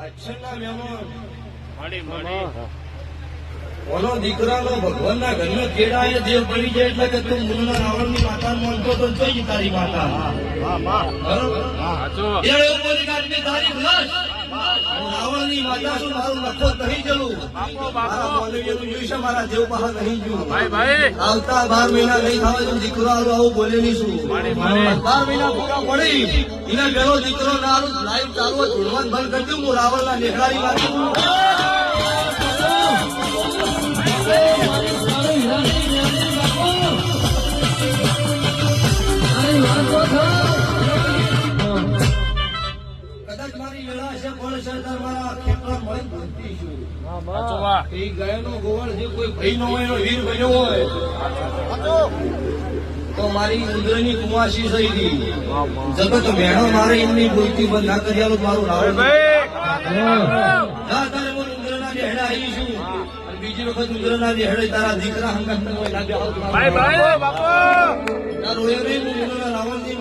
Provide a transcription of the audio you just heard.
પાછળના મહેમાન ઓનો દીકરાનો ભગવાનના ઘરનો કેળાએ દેવ પડી જાય એટલે કે તું મુન્ના રાવણની માતા માનતો તો જોઈ તારી માતા રાવણની માતા શું મારું નખો નહીં જવું મારા દેવ પાસે નહીં જવું આવતા 12 મહિના નહીં થવા તો દીકરો આવું બોલે નહીં શું 12 મહિના પૂરા પડી એના પેલો દીકરો ના લાઈવ ચાલુ જોડવાનું બંધ કરી દઉં હું રાવણના નેકડાની વાત કદાચ મારી વેળા છે પણ સરદાર મારા ખેતર મળી ભૂલતી છું એ ગયેલો ગોવળ જે કોઈ ભાઈ નો હોય વીર બન્યો હોય તો મારી ઉંદરની કુમાસી થઈ ગઈ જગત મેળો મારે એમની ભૂલતી બંધ ના કર્યા મારું રાવણ તારે હું ઉંદરના નેહડા આવી છું બીજી વખત ઉંદરના નેહડે તારા દીકરા હંગાત રાવણ